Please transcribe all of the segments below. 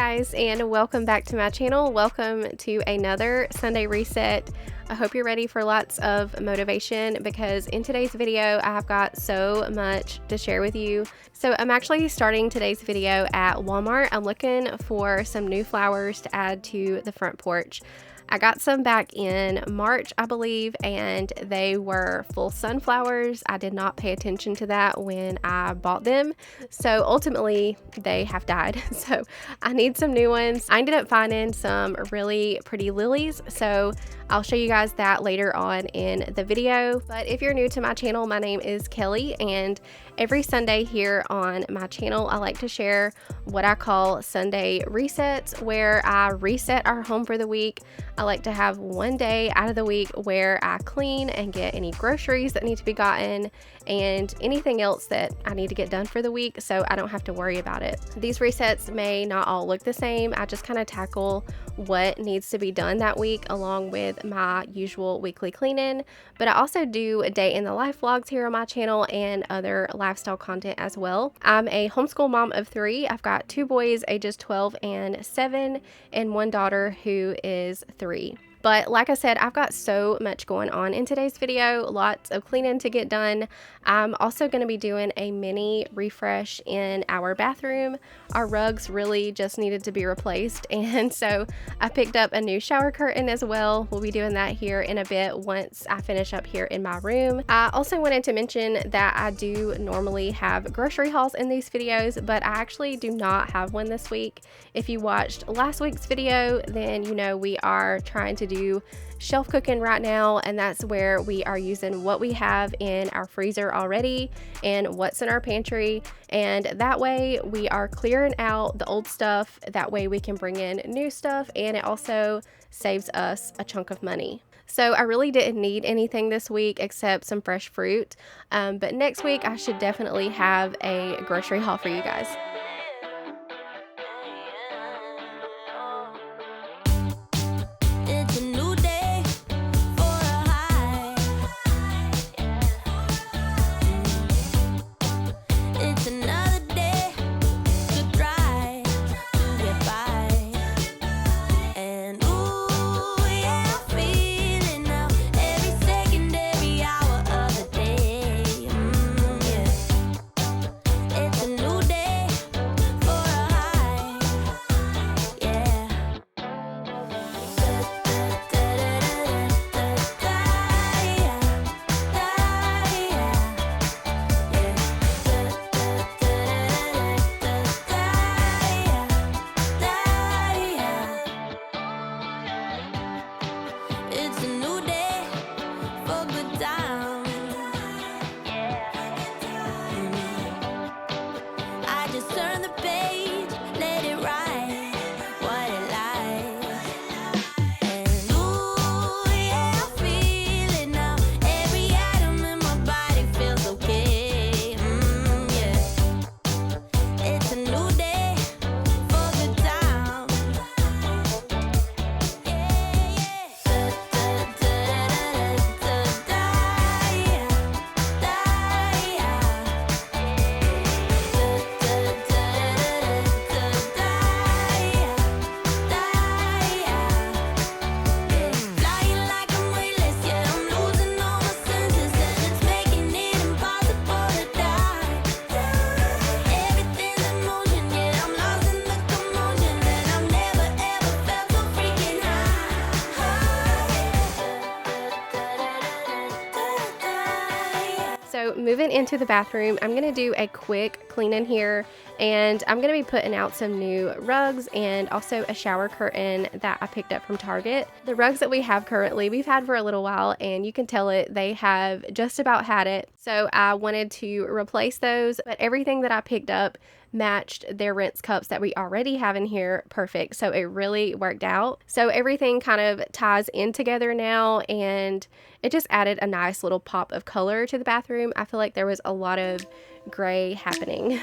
guys, and welcome back to my channel. Welcome to another Sunday reset. I hope you're ready for lots of motivation because in today's video I've got so much to share with you. So I'm actually starting today's video at Walmart. I'm looking for some new flowers to add to the front porch. I got some back in March, I believe, and they were full sunflowers. I did not pay attention to that when I bought them, so ultimately they have died. So I need some new ones. I ended up finding some really pretty lilies, so I'll show you guys that later on in the video. But if you're new to my channel, my name is Kelly, and every Sunday here on my channel, I like to share what I call Sunday resets, where I reset our home for the week. I like to have one day out of the week where I clean and get any groceries that need to be gotten and anything else that I need to get done for the week so I don't have to worry about it. These resets may not all look the same. I just kind of tackle what needs to be done that week along with my usual weekly cleaning, but I also do a day in the life vlogs here on my channel and other lifestyle content as well. I'm a homeschool mom of 3. I've got 2 boys ages 12 and 7 and 1 daughter who is 3. But like I said, I've got so much going on in today's video, lots of cleaning to get done. I'm also going to be doing a mini refresh in our bathroom. Our rugs really just needed to be replaced, and so I picked up a new shower curtain as well. We'll be doing that here in a bit once I finish up here in my room. I also wanted to mention that I do normally have grocery hauls in these videos, but I actually do not have one this week. If you watched last week's video, then you know we are trying to do shelf cooking right now, and that's where we are using what we have in our freezer already and what's in our pantry, and that way we are clearing out the old stuff. That way we can bring in new stuff, and it also saves us a chunk of money. So I really didn't need anything this week except some fresh fruit, but next week I should definitely have a grocery haul for you guys. So moving into the bathroom, I'm going to do a quick clean in here, and I'm going to be putting out some new rugs and also a shower curtain that I picked up from Target. The rugs that we have currently, we've had for a little while, and you can tell it, they have just about had it. So I wanted to replace those, but everything that I picked up matched their rinse cups that we already have in here perfect, so it really worked out. So everything kind of ties in together now, and it just added a nice little pop of color to the bathroom. I feel like there was a lot of gray happening.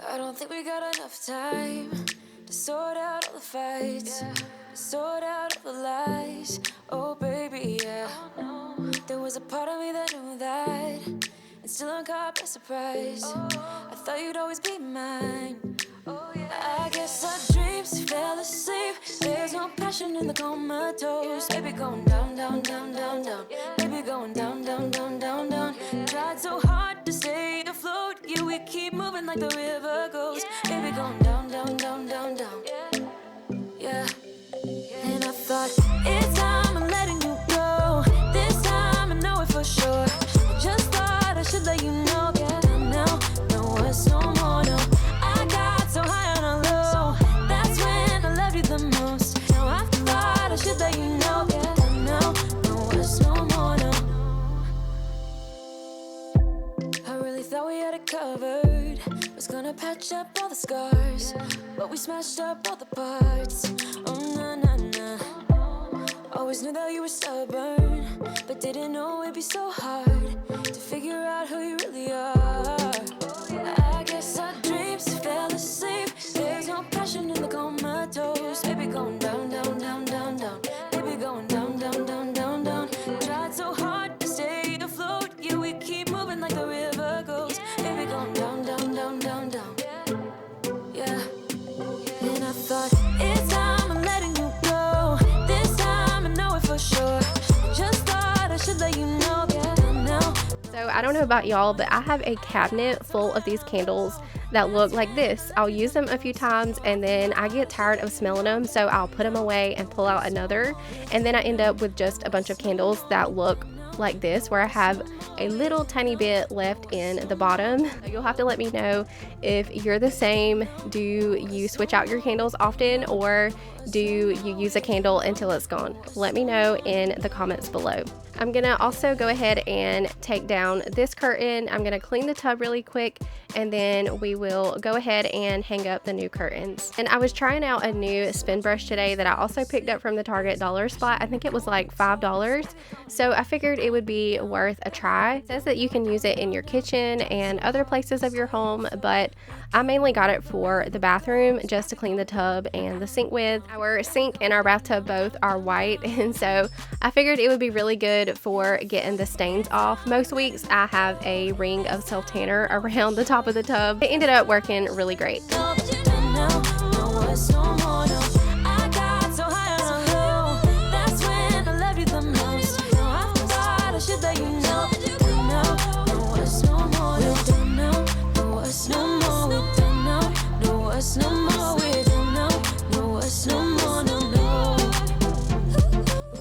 I don't think we got enough time to sort out all the fights, to sort out all the lies. Oh baby, yeah. There was a part of me that knew that, and still I'm caught by surprise. I thought you'd always be mine. I guess our dreams fell asleep. There's no passion in the comatose. Baby going down, down, down, down, down. Baby going down, down, down, down, down. Tried so hard to stay afloat. Yeah, we keep moving like the river goes. Baby going down, down, down, down, down. Yeah. And I thought, it's time I'm letting you go. This time I know it for sure. I just thought I should let you know. Yeah, now, no, it's no more, no. I got so high on a low. That's when I loved you the most. Now I thought I should let you know. Yeah, now, no, it's no more, no. I really thought we had it covered. Was gonna patch up all the scars, but we smashed up all the parts. Oh, na, na, na. Always knew that you were stubborn, but didn't know it'd be so hard to figure out who you really are. I guess our dreams fell asleep. There's no passion in the comatose. Baby going down, down, down, down, down. Baby going down, down, down, down, down. Tried so hard to stay afloat. Yeah, we keep moving like the river goes. Baby going down, down, down, down, down. Yeah. And I thought, it's time I'm letting you go. This time I know it for sure. Just thought I should let you know. Yeah, now. So I don't know about y'all, but I have a cabinet full of these candles that look like this. I'll use them a few times and then I get tired of smelling them, so I'll put them away and pull out another, and then I end up with just a bunch of candles that look like this, where I have a little tiny bit left in the bottom. So you'll have to let me know if you're the same. Do you switch out your candles often, or do you use a candle until it's gone? Let me know in the comments below. I'm gonna also go ahead and take down this curtain. I'm gonna clean the tub really quick, and then we will go ahead and hang up the new curtains. And I was trying out a new spin brush today that I also picked up from the Target dollar spot. I think it was like $5, so I figured it would be worth a try. It says that you can use it in your kitchen and other places of your home, but I mainly got it for the bathroom, just to clean the tub and the sink with. Our sink and our bathtub both are white, and so I figured it would be really good for getting the stains off. Most weeks I have a ring of self tanner around the top of the tub. It ended up working really great.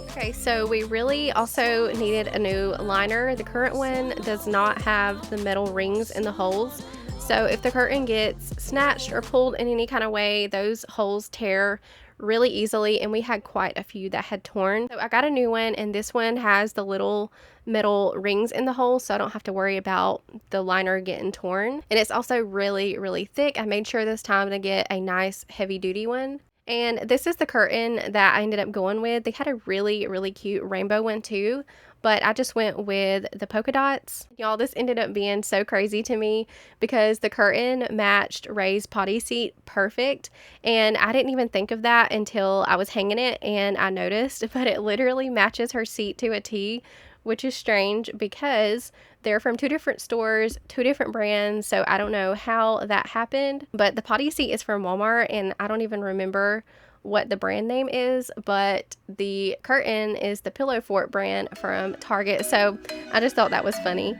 Okay, so we really also needed a new liner. The current one does not have the metal rings in the holes. So if the curtain gets snatched or pulled in any kind of way, those holes tear really easily, and we had quite a few that had torn. So I got a new one, and this one has the little metal rings in the hole, so I don't have to worry about the liner getting torn. And it's also really, really thick. I made sure this time to get a nice heavy duty one. And this is the curtain that I ended up going with. They had a really, really cute rainbow one too, but I just went with the polka dots. Y'all, this ended up being so crazy to me because the curtain matched Ray's potty seat perfect, and I didn't even think of that until I was hanging it and I noticed, but it literally matches her seat to a T, which is strange because they're from two different stores, two different brands, so I don't know how that happened. But the potty seat is from Walmart, and I don't even remember what the brand name is, but the curtain is the Pillow Fort brand from Target, so I just thought that was funny.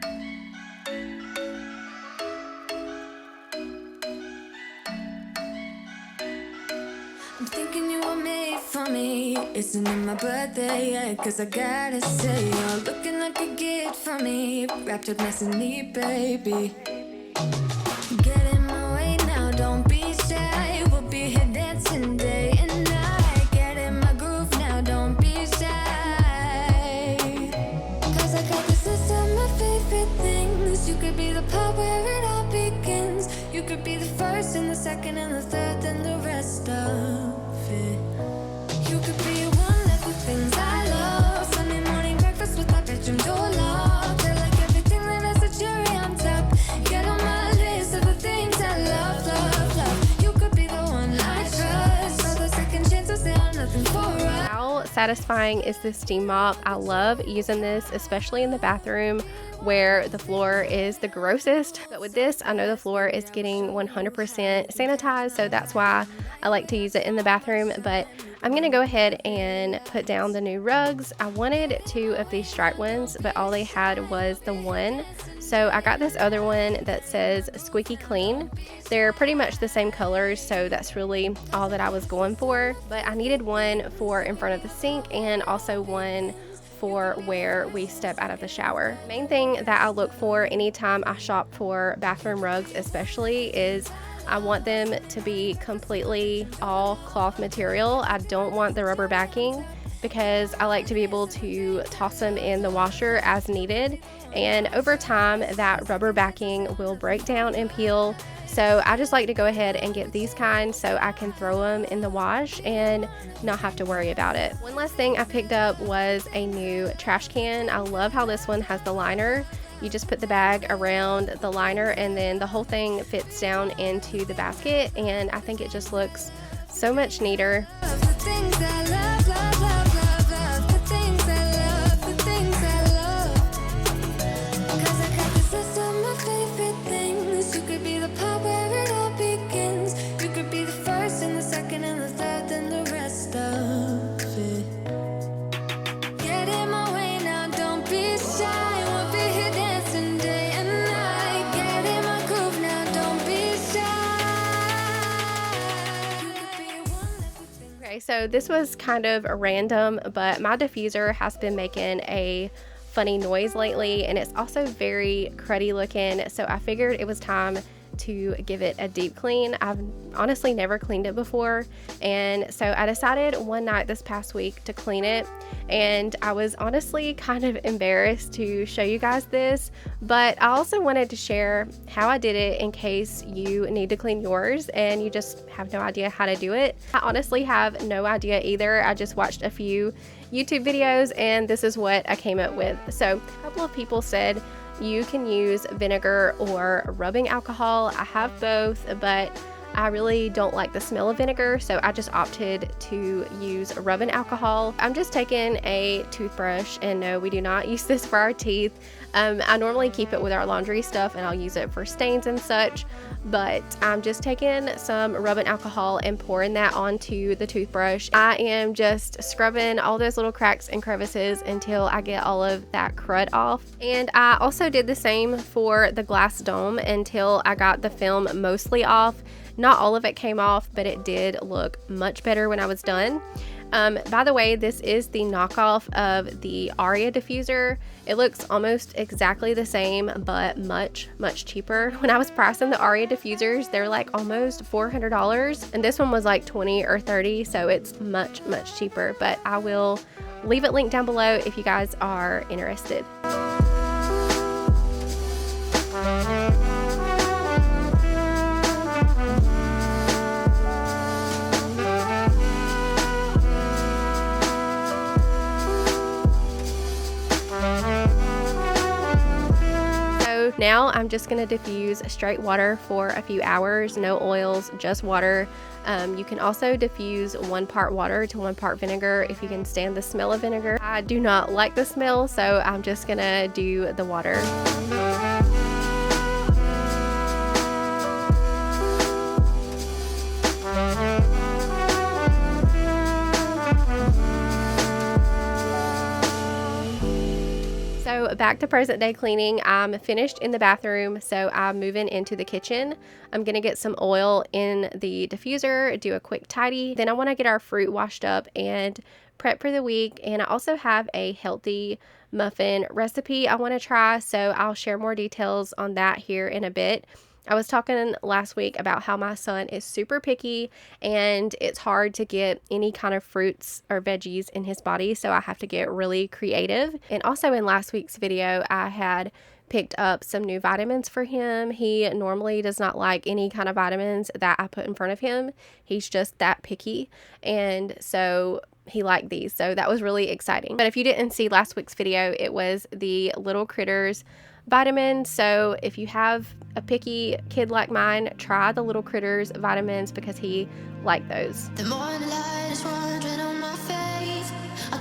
I'm thinking you were made for me. Isn't it my birthday yet? Cause I gotta say, you're looking like a gift for me. Wrapped up nice and neat, baby. Get in my way now, don't be shy. We'll be here dancing day and night. Get in my groove now, don't be shy. Cause I got this list of my favorite things. You could be the part where it all begins. You could be the first and the second and the third and the rest of it. You could be one of the things I love. Sunday morning breakfast with my bedroom door locked. I like everything that has a cherry on top. Get on my list of the things I love, love, love. You could be the one I trust. For the second chance, I'll stay on nothing for us. How sad satisfying is this steam mop. I love using this, especially in the bathroom where the floor is the grossest. But with this, I know the floor is getting 100% sanitized, so that's why I like to use it in the bathroom. But I'm gonna go ahead and put down the new rugs. I wanted 2 of these striped ones, but all they had was the one. So I got this other one that says Squeaky Clean. They're pretty much the same colors, so that's really all that I was going for. But I needed one for in front of the sink and also one for where we step out of the shower. Main thing that I look for anytime I shop for bathroom rugs especially is I want them to be completely all cloth material. I don't want the rubber backing because I like to be able to toss them in the washer as needed, and over time that rubber backing will break down and peel. So I just like to go ahead and get these kinds so I can throw them in the wash and not have to worry about it. One last thing I picked up was a new trash can. I love how this one has the liner. You just put the bag around the liner and then the whole thing fits down into the basket, and I think it just looks so much neater. So this was kind of random, but my diffuser has been making a funny noise lately, and it's also very cruddy looking, so I figured it was time to give it a deep clean. I've honestly never cleaned it before, and so I decided one night this past week to clean it, and I was honestly kind of embarrassed to show you guys this, but I also wanted to share how I did it in case you need to clean yours and you just have no idea how to do it. I honestly have no idea either. I just watched a few YouTube videos and this is what I came up with. So a couple of people said you can use vinegar or rubbing alcohol. I have both, but I really don't like the smell of vinegar, so I just opted to use rubbing alcohol. I'm just taking a toothbrush, and no, we do not use this for our teeth. I normally keep it with our laundry stuff and I'll use it for stains and such, but I'm just taking some rubbing alcohol and pouring that onto the toothbrush. I am just scrubbing all those little cracks and crevices until I get all of that crud off. And I also did the same for the glass dome until I got the film mostly off. Not all of it came off, but it did look much better when I was done. By the way, this is the knockoff of the Aria diffuser. It looks almost exactly the same, but much cheaper. When I was pricing the Aria diffusers, they're like almost $400, and this one was like 20 or 30, so it's much cheaper. But I will leave it linked down below if you guys are interested. Now I'm just going to diffuse straight water for a few hours, no oils, just water. You can also diffuse 1 part water to 1 part vinegar if you can stand the smell of vinegar. I do not like the smell, so I'm just going to do the water. So back to present day cleaning. I'm finished in the bathroom, so I'm moving into the kitchen. I'm gonna get some oil in the diffuser, do a quick tidy. Then I want to get our fruit washed up and prep for the week. And I also have a healthy muffin recipe I want to try, so I'll share more details on that here in a bit. I was talking last week about how my son is super picky and it's hard to get any kind of fruits or veggies in his body, so I have to get really creative. And also in last week's video, I had picked up some new vitamins for him. He normally does not like any kind of vitamins that I put in front of him. He's just that picky, and so he liked these, so that was really exciting. But if you didn't see last week's video, it was the Little Critters vitamins. So if you have a picky kid like mine, try the Little Critters vitamins because he liked those. The morning light is wandering on my face. I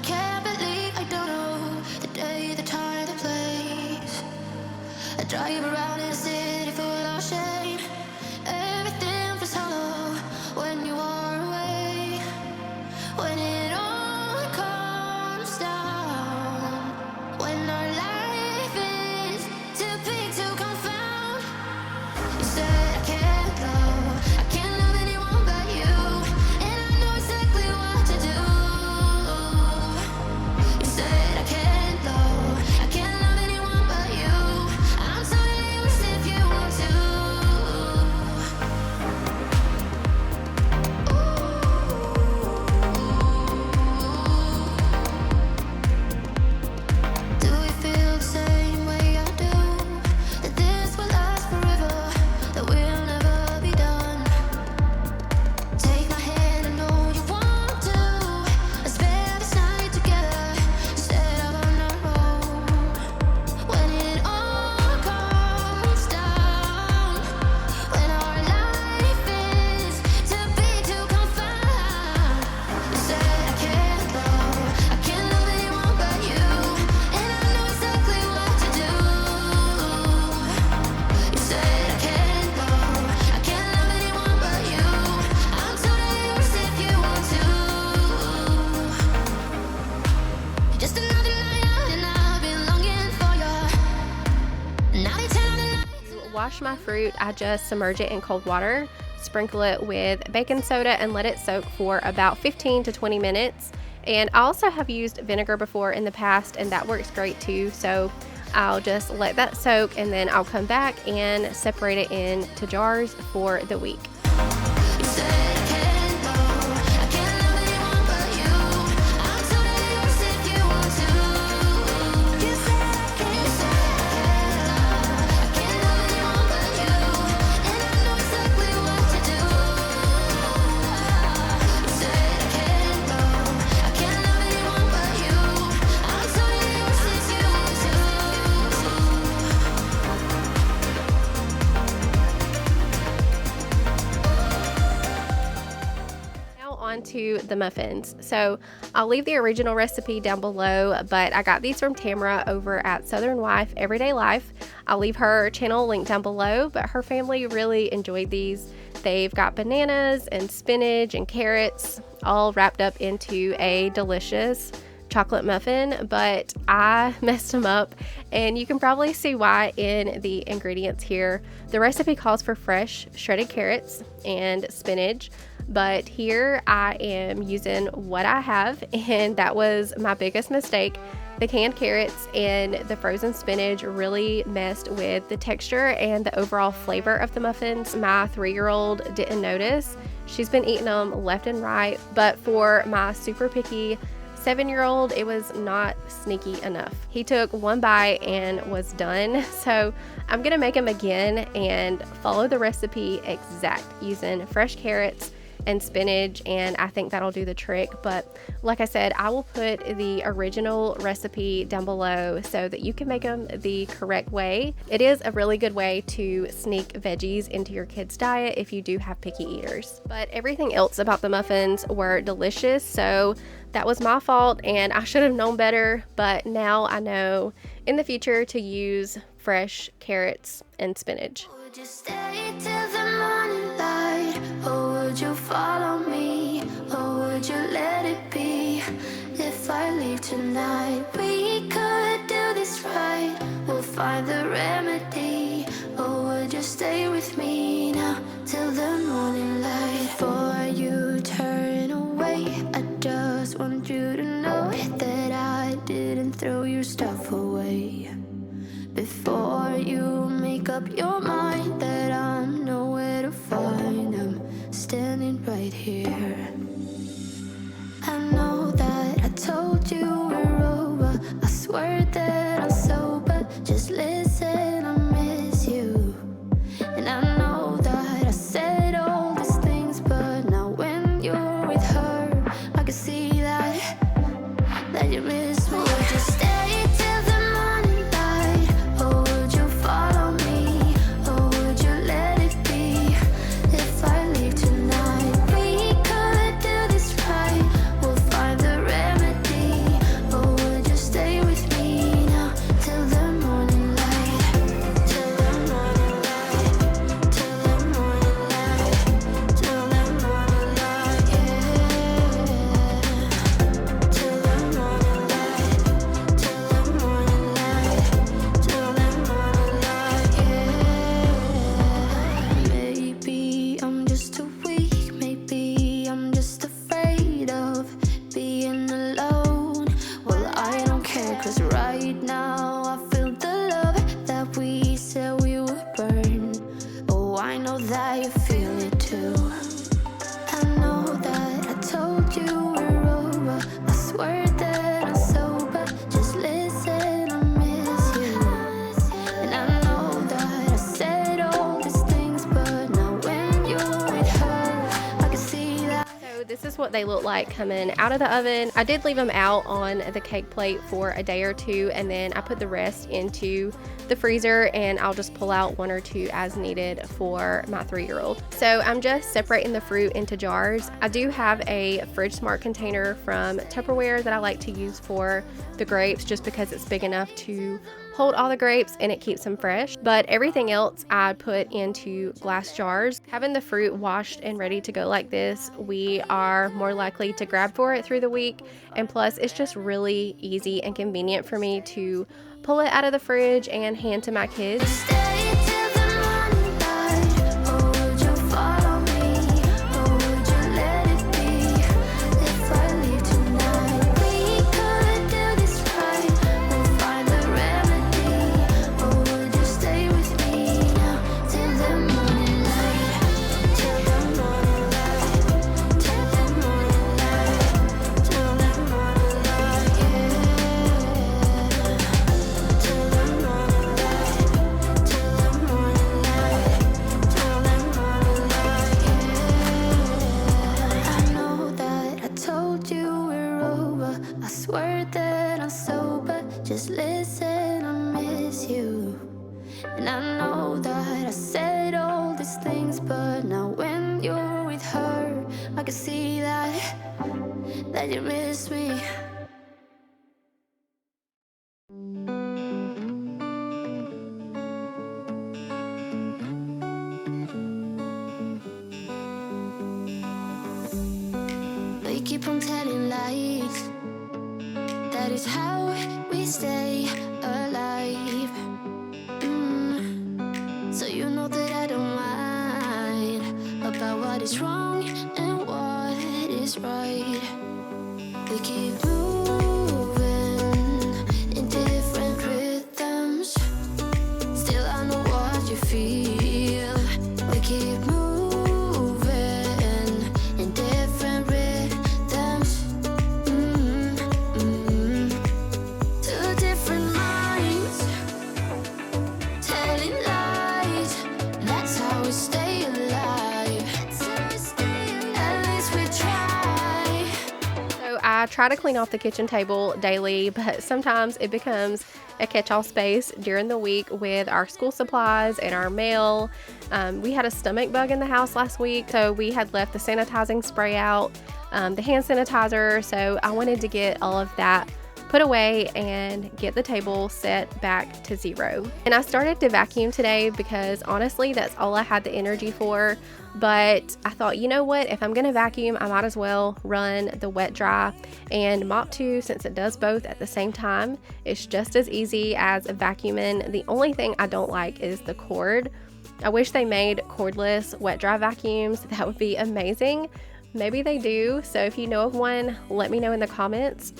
Drive around in a city full of shade. Everything feels hollow when you are away. When it all comes down, when our life is too big to confound. You said I can't love anyone but you, and I know exactly what to do. You said I can't love anyone but you. I'm totally yours if you want to. Do you feel the same way I do? That this will last forever, that we'll never be done. Take my hand, I know you want to. Let's spend this night together instead of on our own. When it all comes down, when our life is too big to confound. You said I can't love anyone but you, and I know exactly what to do. You said I can't love anyone but you. I'm totally yours if you want to. Just another night out and I've been longing for you. Now they turn on the lights. To wash my fruit, I just submerge it in cold water, sprinkle it with baking soda, and let it soak for about 15 to 20 minutes. And I also have used vinegar before in the past, and that works great too. So I'll just let that soak, and then I'll come back and separate it into jars for the week. You said I can't love anyone but you. I'm totally yours if you want to. You said I can't love anyone but you, and I know exactly what to do. You said I can't love anyone but you. I'm totally yours if you want to. Now on to the muffins. So I'll leave the original recipe down below, but I got these from Tamara over at Southern Wife Everyday Life. I'll leave her channel link down below, but her family really enjoyed these. They've got bananas and spinach and carrots all wrapped up into a delicious chocolate muffin, but I messed them up, and you can probably see why in the ingredients here. The recipe calls for fresh shredded carrots and spinach, but here I am using what I have, and that was my biggest mistake. The canned carrots and the frozen spinach really messed with the texture and the overall flavor of the muffins. My 3-year-old didn't notice. She's been eating them left and right, but for my super picky 7-year-old, it was not sneaky enough. He took one bite and was done. So I'm gonna make them again and follow the recipe exact, using fresh carrots and spinach, and I think that'll do the trick. But like I said, I will put the original recipe down below so that you can make them the correct way. It is a really good way to sneak veggies into your kids' diet if you do have picky eaters. But everything else about the muffins were delicious, so that was my fault and I should have known better, but now I know in the future to use fresh carrots and spinach. Would you stay till the morning light, or would you follow me, or would you let it be? If I leave tonight, we could do this right. We'll find the remedy, or would you stay with me now till the morning light? Before you turn away, I just want you to know that I didn't throw your stuff away. Before you make up your mind that I'm nowhere to find, I'm standing right here. I know that I told you we're over, I swear that I'm sober. Just listen, I miss you. And I know that I said all these things, but now when you're with her, I can see that you miss me. Would you stay till the morning light, or would you follow me, or would you let it be? If I leave tonight, we could do know that you feel it too. I know that I told you we're over. I swear that I'm sober. Just listen, I miss you. And I know that I said all these things, but now when you're with her, I can see that. So this is what they look like coming out of the oven. I did leave them out on the cake plate for a day or two, and then I put the rest into the freezer, and I'll just pull out 1 or 2 as needed for my 3-year-old. So I'm just separating the fruit into jars. I do have a Fridge Smart container from Tupperware that I like to use for the grapes, just because it's big enough to hold all the grapes and it keeps them fresh. But everything else I put into glass jars. Having the fruit washed and ready to go like this, we are more likely to grab for it through the week, and plus it's just really easy and convenient for me to pull it out of the fridge and hand to my kids. Stay till the morning light. Or would you follow me? Or would you let it be? If I leave tonight, we could do this right. We'll find the remedy. Or would you stay with me now till the morning light? Till the morning light. Till the morning light. Till the morning light. Yeah. Till the morning light. Till the morning light. Till the morning light. Yeah. I know that I told you we're over. I swear that I'm sober. Just listen, I miss you. And I know that I said all these things, but now when you're with her, I can see that you miss me. We keep on telling lies. That is how we stay alive. So you know that I don't mind about what is wrong and what is right. We keep moving in different rhythms. Still I know what you feel. We keep moving in different rhythms. Two different minds telling lies. That's how we stay alive. At least we try. So I try to clean off the kitchen table daily, but sometimes it becomes a catch-all space during the week with our school supplies and our mail. We had a stomach bug in the house last week, so we had left the sanitizing spray out, the hand sanitizer, so I wanted to get all of that put away and get the table set back to 0. And I started to vacuum today because honestly that's all I had the energy for, but I thought, you know what, if I'm gonna vacuum, I might as well run the wet dry and mop too, since it does both at the same time. It's just as easy as vacuuming. The only thing I don't like is the cord. I wish they made cordless wet dry vacuums. That would be amazing. Maybe they do, so if you know of one, let me know in the comments.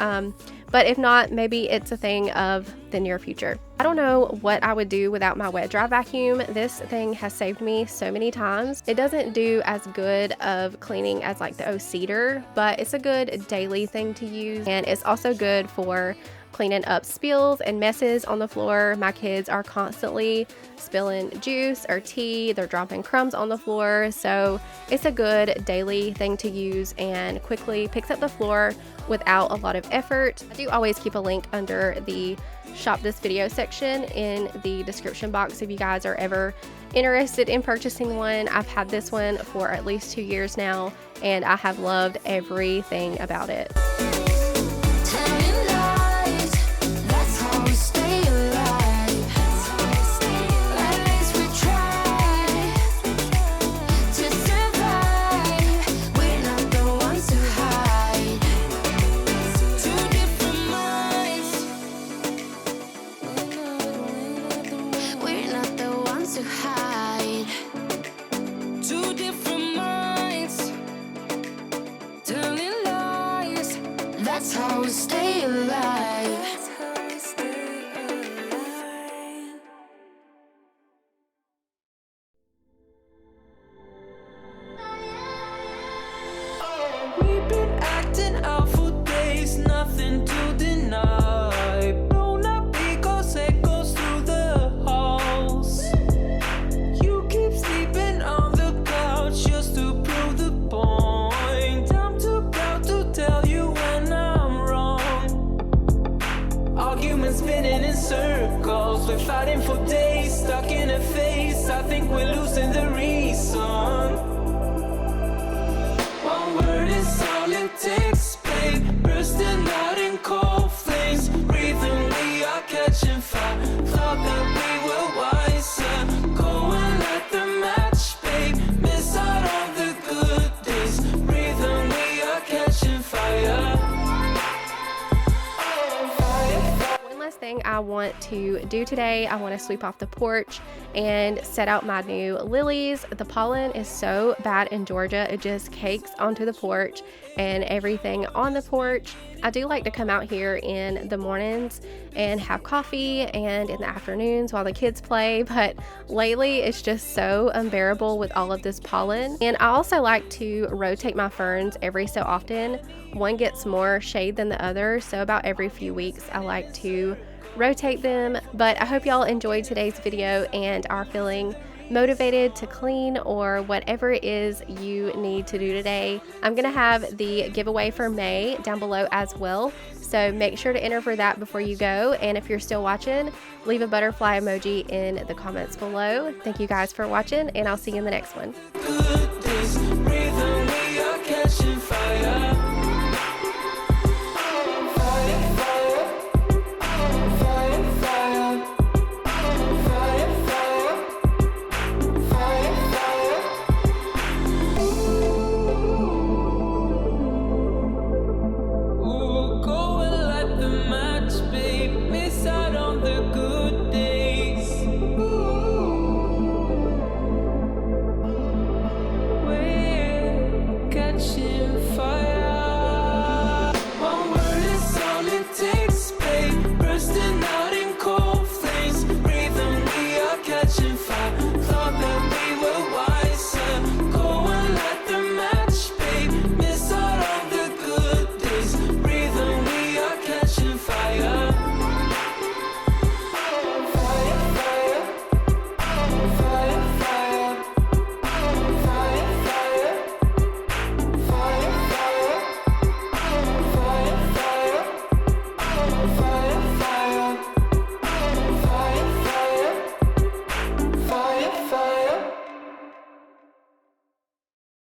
But if not, maybe it's a thing of the near future. I don't know what I would do without my wet dry vacuum. This thing has saved me so many times. It doesn't do as good of cleaning as like the O-Cedar, but it's a good daily thing to use, and it's also good for cleaning up spills and messes on the floor. My kids are constantly spilling juice or tea, they're dropping crumbs on the floor, so it's a good daily thing to use and quickly picks up the floor without a lot of effort. I do always keep a link under the shop this video section in the description box if you guys are ever interested in purchasing one. I've had this one for at least 2 years now, and I have loved everything about it. That's how we stay alive. That's how we stay alive. I want to do today. I want to sweep off the porch and set out my new lilies. The pollen is so bad in Georgia. It just cakes onto the porch and everything on the porch. I do like to come out here in the mornings and have coffee and in the afternoons while the kids play, but lately it's just so unbearable with all of this pollen. And I also like to rotate my ferns every so often. One gets more shade than the other, so about every few weeks I like to rotate them. But I hope y'all enjoyed today's video and are feeling motivated to clean or whatever it is you need to do today. I'm gonna have the giveaway for May down below as well, so make sure to enter for that before you go. And if you're still watching, leave a butterfly emoji in the comments below. Thank you guys for watching, and I'll see you in the next one. Fire.